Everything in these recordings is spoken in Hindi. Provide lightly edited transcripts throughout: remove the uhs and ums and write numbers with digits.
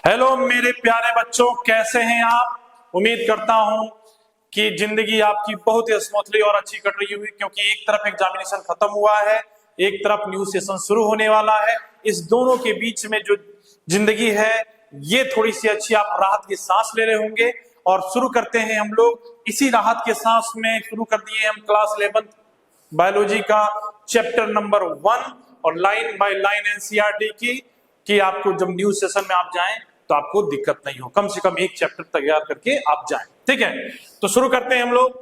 हेलो मेरे प्यारे बच्चों, कैसे हैं आप। उम्मीद करता हूं कि जिंदगी आपकी बहुत ही स्मूथली और अच्छी कट रही हुई, क्योंकि एक तरफ एग्जामिनेशन खत्म हुआ है, एक तरफ न्यू सेशन शुरू होने वाला है। इस दोनों के बीच में जो जिंदगी है ये थोड़ी सी अच्छी, आप राहत की सांस ले रहे होंगे। और शुरू करते हैं हम लोग इसी राहत के सांस में। शुरू कर दिए हम क्लास 11 बायोलॉजी का चैप्टर नंबर 1 और लाइन बाय लाइन एनसीईआरटी की, कि आपको जब न्यू सेशन में आप जाएं तो आपको दिक्कत नहीं हो, कम से कम एक चैप्टर तैयार करके आप जाएं। ठीक है, तो शुरू करते हैं हम लोग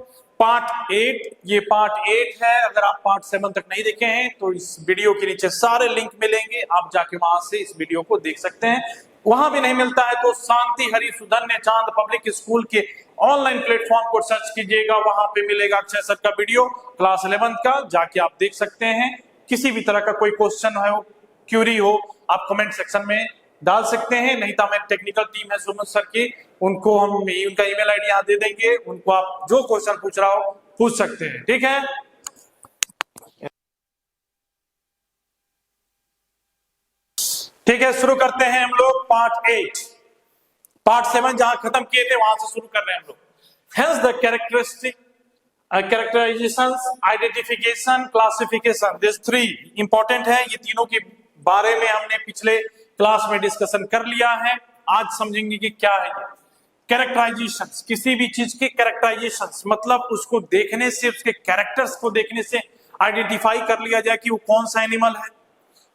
पार्ट 8। ये पार्ट 8 है। अगर आप पार्ट 7 तक नहीं देखे हैं तो इस वीडियो के नीचे सारे लिंक मिलेंगे, आप जाके वहां से इस वीडियो को देख सकते हैं। वहां भी नहीं मिलता है तो शांति हरि सुधन्य चांद पब्लिक स्कूल के ऑनलाइन प्लेटफॉर्म को सर्च कीजिएगा, वहां पे मिलेगा अक्षय सर का वीडियो क्लास 11 का, जाके आप देख सकते हैं। किसी भी तरह का कोई क्वेश्चन हो, क्यूरी हो, आप कमेंट सेक्शन में डाल सकते हैं। नहीं तो हमारी टेक्निकल टीम है सुमन सर की, उनको हम उनका ईमेल आईडी यहाँ दे देंगे, उनको आप जो क्वेश्चन पूछ रहा हो पूछ सकते हैं। ठीक है, ठीक है, शुरू करते हैं हम लोग पार्ट 8। पार्ट 7 जहां खत्म किए थे वहां से शुरू कर रहे हैं हम लोग। Hence the characteristic characterisation, identification, classification, this 3 important है। ये तीनों के बारे में हमने पिछले क्लास में डिस्कशन कर लिया है। आज समझेंगे कि क्या है ये कैरेक्टराइजेशंस। किसी भी चीज के कैरेक्टराइजेशंस मतलब उसको देखने से, उसके कैरेक्टर्स को देखने से आइडेंटिफाई कर लिया जाए कि वो कौन सा एनिमल है।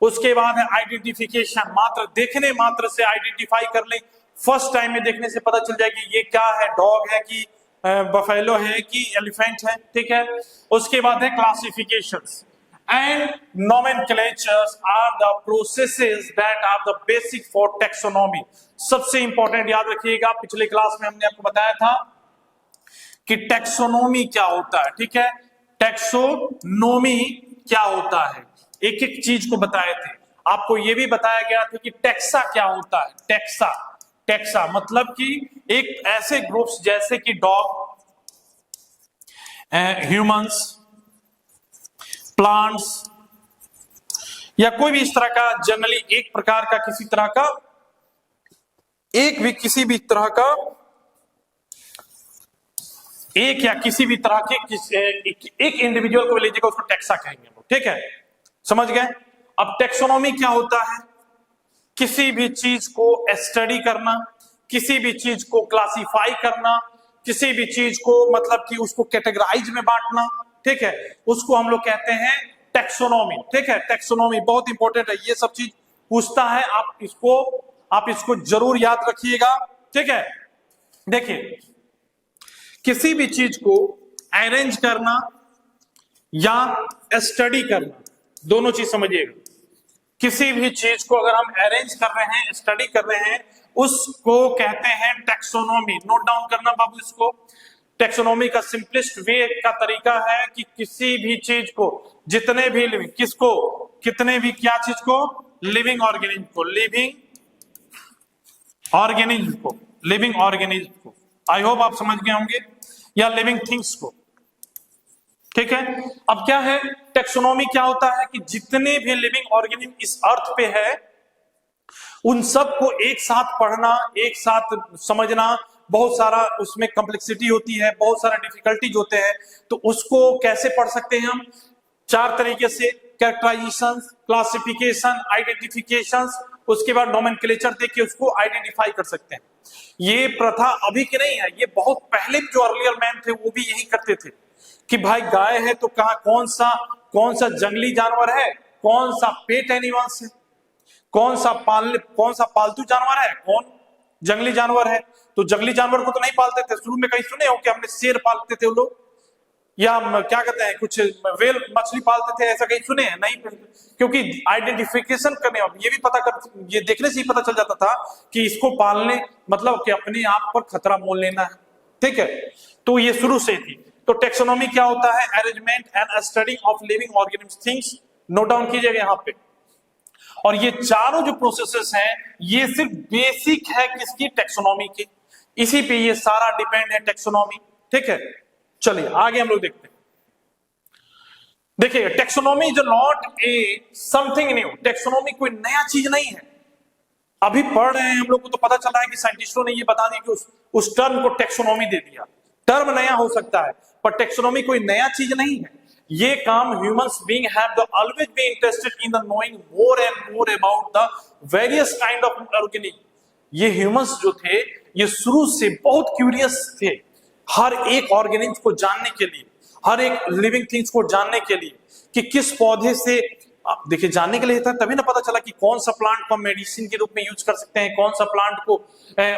उसके बाद है आइडेंटिफिकेशन, मात्र देखने मात्र से आइडेंटिफाई कर ले, फर्स्ट टाइम में देखने से पता चल जाए कि ये क्या है, डॉग है कि बफेलो है कि एलिफेंट है। ठीक है, उसके बाद है classifications and nomenclatures are the processes that are the basic for taxonomy. सबसे इंपॉर्टेंट याद रखिएगा, पिछले क्लास में हमने आपको बताया था कि टेक्सोनॉमी क्या होता है। ठीक है, टेक्सोनॉमी क्या होता है, एक एक चीज को बताए थे। आपको यह भी बताया गया था कि टेक्सा क्या होता है। टेक्सा, टेक्सा मतलब कि एक ऐसे ग्रुप्स जैसे कि डॉग, ह्यूमंस, प्लांट्स या कोई भी इस तरह का, जनरली एक प्रकार का, किसी तरह का, किसी भी तरह का एक या किसी भी तरह के एक इंडिविजुअल को लीजिएगा, उसको टेक्सा कहेंगे। ठीक है, समझ गए। अब टेक्सोनॉमी क्या होता है, किसी भी चीज को स्टडी करना, किसी भी चीज को क्लासिफाई करना, किसी भी चीज को मतलब कि उसको कैटेगराइज में बांटना। ठीक है, उसको हम लोग कहते हैं टेक्सोनॉमी। ठीक है, टेक्सोनॉमी बहुत इंपॉर्टेंट है, ये सब चीज पूछता है, आप इसको जरूर याद रखिएगा। ठीक है, देखिए किसी भी चीज को अरेंज करना या स्टडी करना, दोनों चीज समझिएगा। किसी भी चीज को अगर हम अरेंज कर रहे हैं, स्टडी कर रहे हैं, उसको कहते हैं टेक्सोनॉमी। नोट डाउन करना बाबू इसको। टेक्सोनॉमी का सिंपलेस्ट वे का तरीका है कि किसी भी चीज को, जितने भी लिविंग, किसको, कितने भी क्या चीज को, लिविंग ऑर्गेनिज्म को, लिविंग ऑर्गेनिज्म को, आई होप आप समझ गए होंगे, या लिविंग थिंग्स को। ठीक है, अब क्या है टेक्सोनॉमी, क्या होता है कि जितने भी लिविंग ऑर्गेनिज्म इस अर्थ पे है उन सबको एक साथ पढ़ना, एक साथ समझना, बहुत सारा उसमें कॉम्प्लेक्सिटी होती है, बहुत सारा डिफिकल्टीज होते हैं। तो उसको कैसे पढ़ सकते हैं हम, 4 तरीके से, कैरेक्टराइजेशन, क्लासिफिकेशन, आइडेंटिफिकेशन, उसके बाद नोमेनक्लेचर देख के उसको आइडेंटिफाई कर सकते हैं। ये प्रथा अभी की नहीं है, ये बहुत पहले जो अर्लियर मैन थे वो भी यही करते थे कि भाई गाय है तो कहा कौन सा जंगली जानवर है, कौन सा पेट एनिमल्स है, कौन सा पालतू जानवर है, कौन जंगली जानवर है। तो जंगली जानवर को तो नहीं पालते थे, शुरू में कहीं सुने हो कि हमने शेर पालते थे वो लोग, या क्या कहते हैं, कुछ वेल मछली पालते थे, ऐसा कहीं सुने हैं? नहीं, क्योंकि आइडेंटिफिकेशन करने और ये भी पता कर, ये देखने से ही पता चल जाता था कि इसको पालने मतलब कि अपने आप पर खतरा मोल लेना है। ठीक है, तो ये शुरू से थी। तो टेक्सोनॉमी क्या होता है, arrangement and study of living organism things. Note down कीजिएगा यहाँ पे। और ये चारों जो प्रोसेसेस हैं ये सिर्फ बेसिक है किसकी, टेक्सोनॉमी की, इसी पे ये सारा डिपेंड है टेक्सोनॉमी। ठीक है, चलिए आगे हम लोग देखते हैं। देखिए taxonomy is not a something new, taxonomy कोई नया चीज नहीं है। अभी पढ़ रहे हैं हम लोग को तो पता चला है कि साइंटिस्टों ने ये बता दिया कि उस टर्म को टेक्सोनॉमी दे दिया। टर्म नया हो सकता है पर टेक्सोनॉमी कोई नया चीज नहीं है। ये काम humans being have the always been interested in the knowing more and more about the various kind of organism. ये ह्यूमंस जो थे ये शुरू से बहुत क्यूरियस थे हर एक ऑर्गेनिज्म को जानने के लिए, हर एक लिविंग थिंग्स को जानने के लिए कि किस पौधे से, देखिए जानने के लिए था तभी ना पता चला कि कौन सा प्लांट को हम मेडिसिन के रूप में यूज कर सकते हैं, कौन सा प्लांट को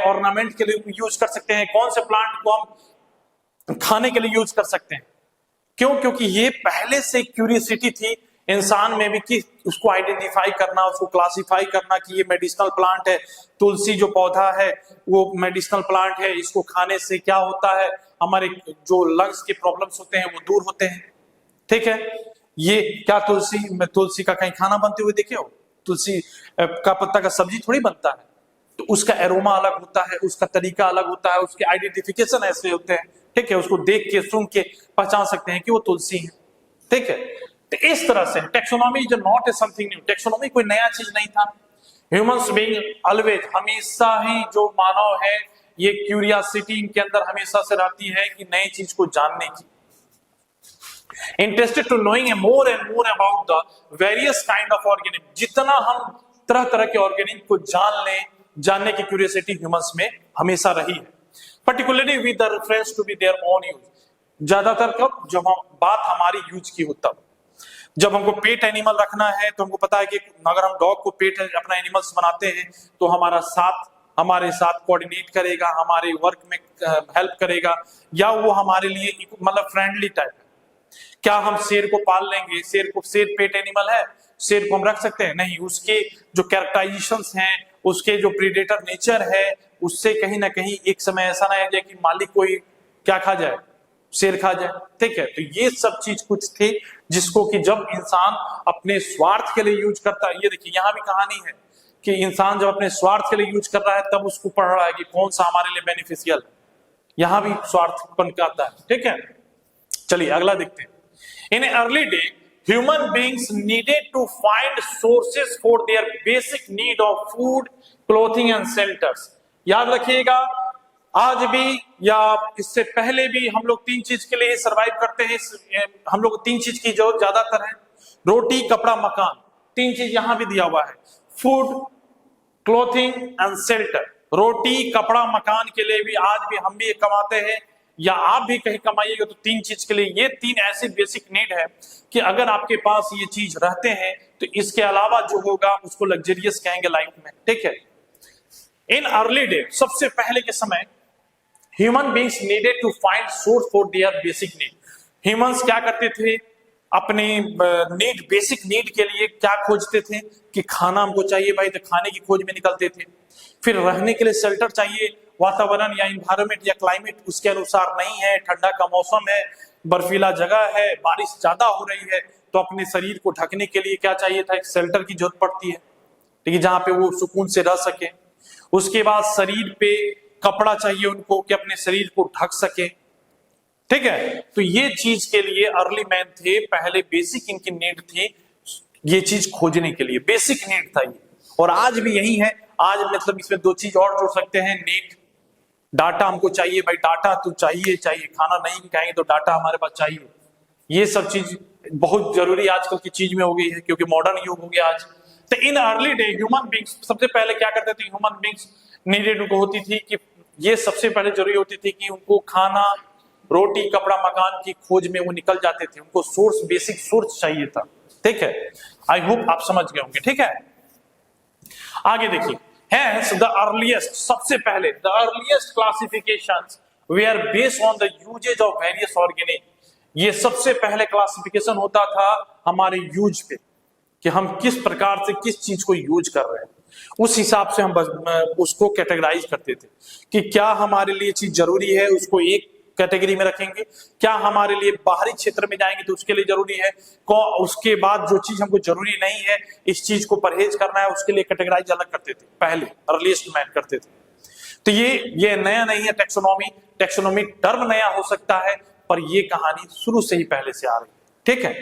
ऑर्नामेंट के लिए यूज कर सकते हैं, कौन से प्लांट को हम खाने के लिए यूज कर सकते हैं। क्यों? क्योंकि ये पहले से क्यूरियोसिटी थी इंसान में भी कि उसको आइडेंटिफाई करना, उसको क्लासिफाई करना कि ये मेडिसिनल प्लांट है, तुलसी जो पौधा है वो मेडिसिनल प्लांट है, इसको खाने से क्या होता है, हमारे जो लंग्स के प्रॉब्लम्स होते हैं वो दूर होते हैं। ठीक है, ये क्या तुलसी का कहीं खाना बनते हुए देखे हो? तुलसी का पत्ता का सब्जी थोड़ी बनता है, तो उसका एरोमा अलग होता है, उसका तरीका अलग होता है, उसके आइडेंटिफिकेशन ऐसे होते हैं। ठीक है, उसको देख के सुन के पहचान सकते हैं कि वो तुलसी है। ठीक है, तो इस तरह से taxonomy is not a something new. Taxonomy कोई नया चीज नहीं था। ह्यूमंस बीइंग ऑलवेज, हमेशा ही जो मानव है ये क्यूरियोसिटी इनके अंदर हमेशा से रहती है कि नई चीज को जानने की, interested to knowing more and more about the various kind of organism. जितना हम तरह तरह के ऑर्गेनिज्म को जानने की क्यूरियोसिटी ह्यूमंस में हमेशा रही है, particularly with the reference to be their own use. ज्यादातर कब? जब हम बात हमारी यूज की हो तब। जब हमको पेट एनिमल रखना है तो हमको पता है कि अगर हम डॉग को पेट अपना एनिमल्स बनाते हैं तो हमारे साथ कोऑर्डिनेट करेगा, हमारे वर्क में हेल्प करेगा, या वो हमारे लिए मतलब फ्रेंडली टाइप है। क्या हम शेर को पाल लेंगे? शेर पेट एनिमल है, शेर को हम रख सकते हैं? नहीं। उसके जो कैरेक्टराइजेशंस हैं, उसके जो प्रीडेटर नेचर है, उससे कहीं ना कहीं एक समय ऐसा ना आ जाए कि मालिक कोई क्या खा जाए, शेर खा जाए। ठीक है, तो ये सब चीज कुछ थे जिसको कि जब इंसान अपने स्वार्थ के लिए यूज करता है, ये देखिए यहाँ भी कहानी है कि इंसान जब अपने स्वार्थ के लिए यूज कर रहा है तब उसको पढ़ रहा है कि कौन सा हमारे लिए बेनिफिशियल है। यहां भी स्वार्थपन का आता है। ठीक है, चलिए अगला देखते हैं। In early day, human beings needed to find sources for their basic need of food, clothing and shelters. याद रखिएगा, आज भी या इससे पहले भी हम लोग तीन चीज के लिए सरवाइव करते हैं। हम लोग तीन चीज की जो ज्यादातर है, रोटी, कपड़ा, मकान। तीन चीज यहां भी दिया हुआ है, फूड, क्लोथिंग एंड शेल्टर। रोटी, कपड़ा, मकान के लिए भी आज भी हम भी कमाते हैं या आप भी कहीं कमाइएगा तो तीन चीज के लिए। ये तीन ऐसी बेसिक नीड है कि अगर आपके पास ये चीज रहते हैं तो इसके अलावा जो होगा उसको लग्जरियस कहेंगे लाइफ में। ठीक है, इन अर्ली डे, सबसे पहले के समय, human beings needed to find source for their basic need. Humans क्या करते थे? अपने नीड, बेसिक नीड के लिए क्या खोजते थे कि खाना हमको चाहिए भाई, तो खाने की खोज में निकलते थे। फिर रहने के लिए शेल्टर चाहिए, वातावरण या इन्वायरमेंट या क्लाइमेट उसके अनुसार नहीं है, ठंडा का मौसम है, बर्फीला जगह है, बारिश ज्यादा हो रही है, तो अपने शरीर को ढकने के लिए क्या चाहिए था? एक शेल्टर की जरूरत पड़ती है, ठीक है, जहां पे वो सुकून से रह सके। उसके बाद शरीर पे कपड़ा चाहिए उनको कि अपने शरीर को ढक सके। ठीक है, तो ये चीज के लिए अर्ली मैन थे, पहले बेसिक इनकी नीड थी, ये चीज खोजने के लिए बेसिक नीड था ये। और आज भी यही है। आज मतलब इसमें दो चीज और जोड़ सकते हैं, नीड, डाटा हमको चाहिए भाई, डाटा तो चाहिए, खाना नहीं भी खाएंगे तो डाटा हमारे पास चाहिए। ये सब चीज बहुत जरूरी आजकल की चीज में हो गई है क्योंकि मॉडर्न युग हो गया आज। तो in early day human beings सबसे पहले क्या करते थे? ह्यूमन बींग्स नीडेड उनको होती थी कि ये सबसे पहले जरूरी होती थी कि उनको खाना, रोटी, कपड़ा, मकान की खोज में वो निकल जाते थे। उनको सोर्स, बेसिक सोर्स चाहिए था। ठीक है, आई होप आप समझ गए होंगे। ठीक है, आगे देखिए। Hence, the earliest, सबसे पहले the earliest classifications were based on the usage of various organisms. ये सबसे पहले क्लासिफिकेशन होता था हमारे यूज पे कि हम किस प्रकार से किस चीज को यूज कर रहे हैं, उस हिसाब से हम उसको कैटेगराइज करते थे कि क्या हमारे लिए चीज जरूरी है, उसको एक कैटेगरी में रखेंगे, क्या हमारे लिए बाहरी क्षेत्र में जाएंगे तो उसके लिए जरूरी है, उसके बाद जो चीज हमको जरूरी नहीं है, इस चीज को परहेज करना है, उसके लिए कैटेगराइज अलग करते थे पहले, अर्लीस्ट मैन करते थे। तो ये नया नहीं है। टेक्सोनॉमी टर्म नया हो सकता है पर ये कहानी शुरू से ही पहले से आ रही है। ठीक है,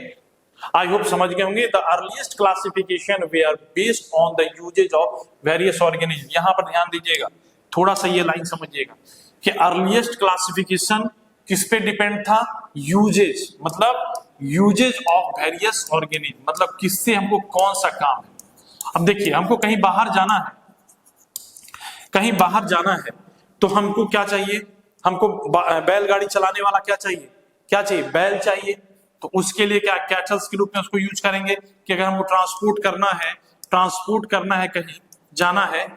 आई होप समझ गए होंगे। The earliest classification were based on the usages of various organism. यहां पर ध्यान दीजिएगा, थोड़ा सा ये लाइन समझिएगा कि अर्लीस्ट क्लासिफिकेशन किस पे डिपेंड था? यूजेज, मतलब यूजेज ऑफ वेरियस ऑर्गेनिज्म, मतलब किससे हमको कौन सा काम है। अब देखिए, हमको कहीं बाहर जाना है, कहीं बाहर जाना है तो हमको क्या चाहिए? हमको बैलगाड़ी चलाने वाला क्या चाहिए? क्या चाहिए? बैल चाहिए। तो उसके लिए क्या कैटल्स के रूप में उसको यूज करेंगे कि अगर हमको ट्रांसपोर्ट करना है कहीं जाना है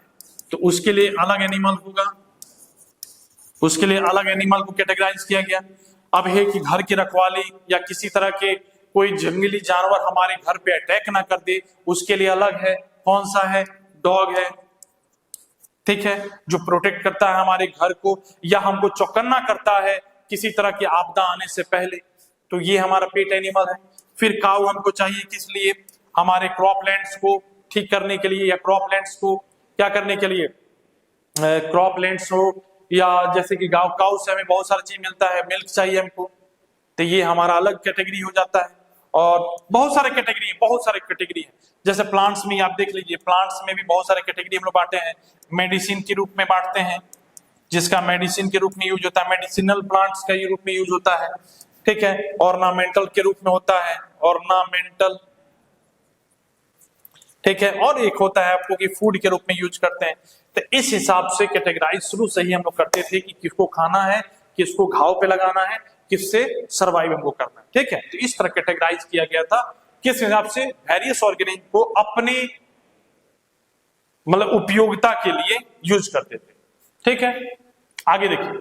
तो उसके लिए अलग एनिमल होगा, उसके लिए अलग एनिमल को कैटेगराइज किया गया। अब है कि घर की रखवाली या किसी तरह के कोई जंगली जानवर हमारे घर पे अटैक ना कर दे, उसके लिए अलग है। कौन सा है? डॉग है, ठीक है, जो प्रोटेक्ट करता है हमारे घर को या हमको चौकन्ना करता है किसी तरह की आपदा आने से पहले, तो ये हमारा पेट एनिमल है। फिर काऊ हमको चाहिए किस लिए? हमारे क्रॉपलैंड्स को ठीक करने के लिए या क्रॉपलैंड्स को क्या करने के लिए? क्रॉपलैंड्स हो या जैसे कि गांव काऊ से हमें बहुत सारा चीज मिलता है, मिल्क चाहिए हमको, तो ये हमारा अलग कैटेगरी हो जाता है। और बहुत सारे कैटेगरी है। जैसे प्लांट्स में आप देख लीजिए, प्लांट्स में भी बहुत सारे कैटेगरी हम लोग बांटे हैं। मेडिसिन के रूप में बांटते हैं, जिसका मेडिसिन के रूप में यूज होता है, मेडिसिनल प्लांट्स का रूप में यूज होता है, ठीक है। ऑर्नामेंटल के रूप में होता है, ऑर्नामेंटल, ठीक है। और एक होता है आपको कि फूड के रूप में यूज करते हैं। तो इस हिसाब से कैटेगराइज शुरू से ही हम लोग करते थे कि किसको खाना है, किसको घाव पे लगाना है, किससे सर्वाइव हमको करना है, ठीक है। तो इस तरह कैटेगराइज किया गया था, किस हिसाब से? वेरियस ऑर्गेनिज्म को अपने मतलब उपयोगिता के लिए यूज करते थे, ठीक है। आगे देखिए,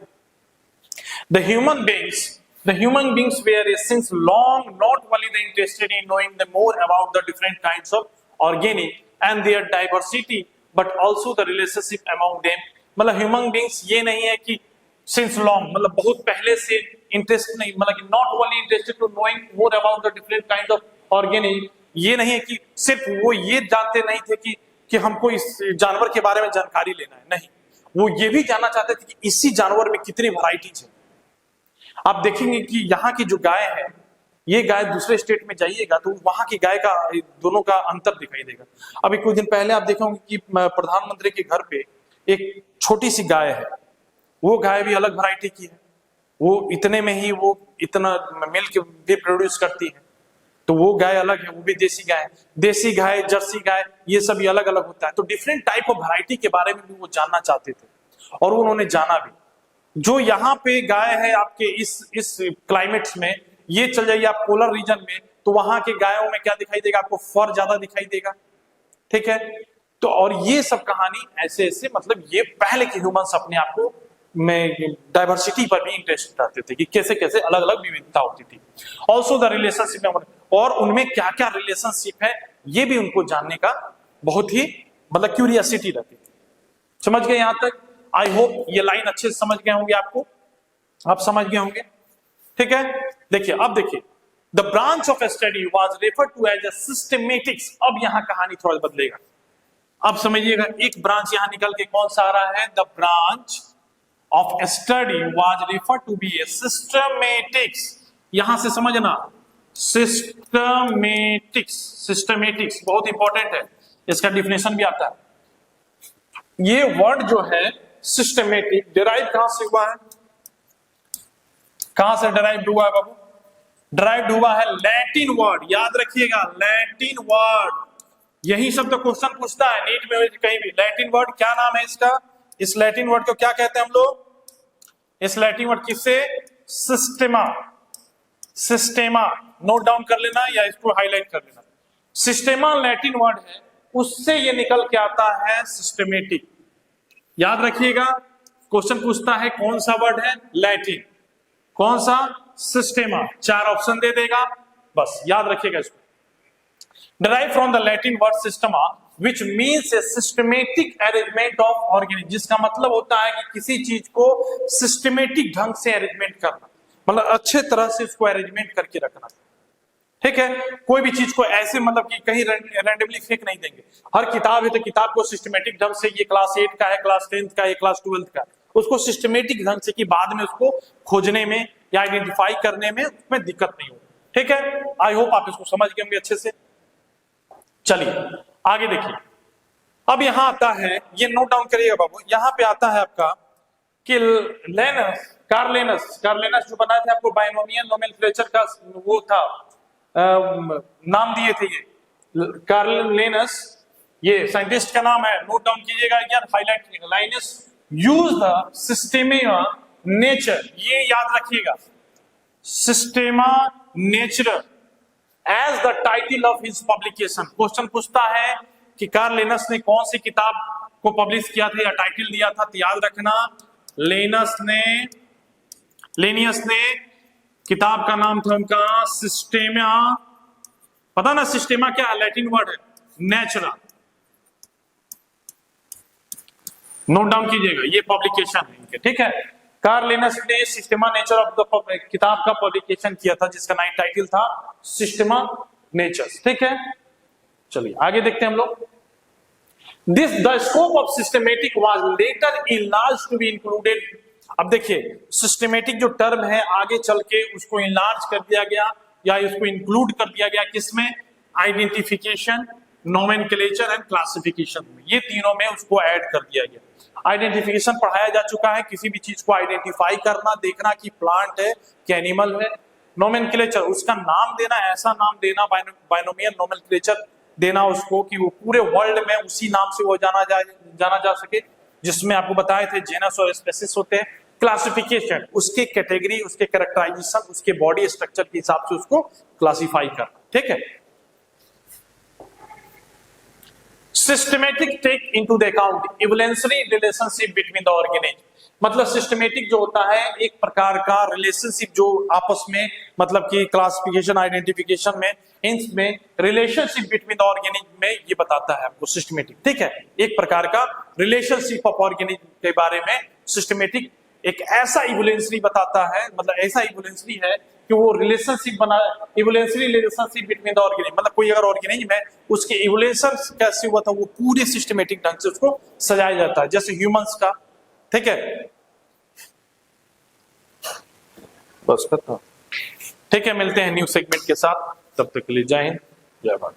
the human beings were since long not only the interested in knowing the more about the different kinds of organic and their diversity but also the relationship among them. मतलब ह्यूमन बींग्स ये नहीं है कि सिंस लॉन्ग मतलब बहुत पहले से इंटरेस्ट नहीं, मतलब कि not only interested to knowing more about the different kind of organic, ये नहीं है कि सिर्फ वो ये जानते नहीं थे कि हमको इस जानवर के बारे में जानकारी लेना है, नहीं, वो ये भी जानना चाहते थे कि इसी जानवर में कितनी वैरायटीज है। आप देखेंगे कि यहाँ की जो गाय है, ये गाय दूसरे स्टेट में जाइएगा तो वहां की गाय का दोनों का अंतर दिखाई देगा। अभी कुछ दिन पहले आप देखोगे कि प्रधानमंत्री के घर पे एक छोटी सी गाय है, वो गाय भी अलग वैरायटी की है, वो इतने में ही वो इतना मिल्क भी प्रोड्यूस करती है, तो वो गाय अलग है, वो भी देसी गाय, जर्सी गाय, ये सब अलग अलग होता है। तो डिफरेंट टाइप ऑफ वैरायटी के बारे में भी वो जानना चाहते थे और उन्होंने जाना भी। जो यहाँ पे गाय है आपके इस क्लाइमेट्स में, ये चल जाइए आप पोलर रीजन में, तो वहां के गायों में क्या दिखाई देगा? आपको फर ज्यादा दिखाई देगा, ठीक है। तो और ये सब कहानी ऐसे ऐसे, मतलब ये पहले के ह्यूमंस अपने आप को में डाइवर्सिटी पर भी इंटरेस्ट रखते थे कि कैसे कैसे अलग अलग विविधता होती थी। ऑल्सो द रिलेशनशिप, और उनमें क्या क्या रिलेशनशिप है ये भी उनको जानने का बहुत ही मतलब क्यूरियोसिटी रहती थी। समझ गए यहां तक? आई होप ये लाइन अच्छे से समझ गए होंगे, आपको आप समझ गए होंगे, ठीक है। देखिए, अब देखिए, the branch of study was referred to as a systematics. अब यहां कहानी थोड़ा बदलेगा, अब समझिएगा, एक ब्रांच यहां निकल के कौन सा आ रहा है? The branch of study was referred to be a systematics. यहां से समझना, सिस्टमेटिक्स बहुत इंपॉर्टेंट है, इसका डिफिनेशन भी आता है। ये वर्ड जो है सिस्टमेटिक डिराइव कहां से हुआ है? कहां से डिराइव हुआ है बाबू? डिराइव हुआ है लैटिन वर्ड, याद रखिएगा, लैटिन वर्ड। यही सब तो क्वेश्चन पूछता है नीट में कहीं भी। लैटिन वर्ड क्या नाम है इसका? इस लैटिन वर्ड को क्या कहते हैं हम लोग? इस लैटिन वर्ड किससे? सिस्टेमा। सिस्टेमा नोट डाउन कर लेना या इसको हाईलाइट कर लेना। सिस्टेमा लैटिन वर्ड है, उससे ये निकल के आता है सिस्टमेटिक। याद रखिएगा, क्वेश्चन पूछता है कौन सा वर्ड है? लैटिन। कौन सा? सिस्टेमा। 4 ऑप्शन दे देगा, बस याद रखिएगा इसको। Derived from the Latin word systema, which means a systematic arrangement of organisms, जिसका मतलब होता है कि किसी चीज को सिस्टमेटिक ढंग से अरेंजमेंट करना, मतलब अच्छे तरह से इसको अरेंजमेंट करके रखना, ठीक है। कोई भी चीज को ऐसे मतलब कि कहीं रैंडमली फेंक नहीं देंगे। हर किताब है तो किताब को सिस्टमेटिक ढंग से, ये क्लास 8 का है, क्लास 10th का है, क्लास 12th का, उसको सिस्टमेटिक ढंग से कि बाद में उसको खोजने में या आइडेंटिफाई करने में उसमें दिक्कत नहीं हो, ठीक है, आई होप आप इसको समझ गए होंगे अच्छे से। चलिए आगे देखिए, अब यहां आता है, ये नोट डाउन करिएगा बाबू, यहां पे आता है आपका कि कार्लेनस जो बनाए थे आपको बाइनोमियल नोमेनक्लेचर का वो था, नाम दिए थे ये कार्लेनस, ये साइंटिस्ट का नाम है, नोट डाउन कीजिएगा यार, हाईलाइट कीजिएगा। Linnaeus use the Systema nature, ये याद रखिएगा, Systema nature as the title of his publication. Question पूछता है कि कार्लेनस ने कौन सी किताब को पब्लिश किया था या टाइटल दिया था, तो याद रखना लेनियस ने किताब का नाम था उनका सिस्टेमा, पता ना सिस्टेमा क्या है, लैटिन वर्ड है नेचुरा, नोट डाउन कीजिएगा, ये पब्लिकेशन है इनके, ठीक है। कार्लेनस ने सिस्टेमा नेचर ऑफ द किताब का पब्लिकेशन किया था जिसका नाम टाइटल था सिस्टेमा नेचर, ठीक है। चलिए आगे देखते हैं हम लोग। This the scope of systematic was later enlarge to be included. अब देखिए सिस्टमेटिक जो टर्म है आगे चल के उसको इनलार्ज कर दिया गया या इसको इंक्लूड कर दिया गया, किसमें, आइडेंटिफिकेशन, नोमेनक्लेचर एंड क्लासिफिकेशन में, ये तीनों में उसको ऐड कर दिया गया। आइडेंटिफिकेशन पढ़ाया जा चुका है, किसी भी चीज को आइडेंटिफाई करना, देखना कि प्लांट है कि एनिमल है। नोमेनक्लेचर उसका नाम देना, ऐसा नाम देना, बाइनोमियल नोमेनक्लेचर देना उसको कि वो पूरे वर्ल्ड में उसी नाम से वो जाना जा सके, जिसमें आपको बताए थे जेनस और स्पेसिस होते हैं। क्लासिफिकेशन उसके कैटेगरी, उसके कैरेक्टराइजेशन, उसके बॉडी स्ट्रक्चर के हिसाब से उसको क्लासिफाई करना, ठीक है। Systematic take into the account evolutionary relationship between the organism, मतलब सिस्टमेटिक जो होता है एक प्रकार का रिलेशनशिप जो आपस में, मतलब कि क्लासिफिकेशन आइडेंटिफिकेशन में, इनमें रिलेशनशिप बिटवीन द ऑर्गेनिज्म में ये बताता है आपको सिस्टमेटिक, ठीक है। एक प्रकार का रिलेशनशिप ऑफ ऑर्गेनिज्म के बारे में सिस्टमेटिक एक ऐसा इवोल्यूशनरी बताता है, मतलब ऐसा इवोल्यूशनरी है कि वो रिलेशनशिप बना, evolutionary relationship between the organism, मतलब कोई अगर ऑर्गेनिज्म है उसके इवोल्यूशन कैसे हुआ था वो पूरे सिस्टमेटिक ढंग से उसको सजाया जाता है, जैसे ह्यूमंस का, ठीक है। बस खत्म, ठीक है, मिलते हैं न्यू सेगमेंट के साथ, तब तक के लिए जय हिंद जय भारत।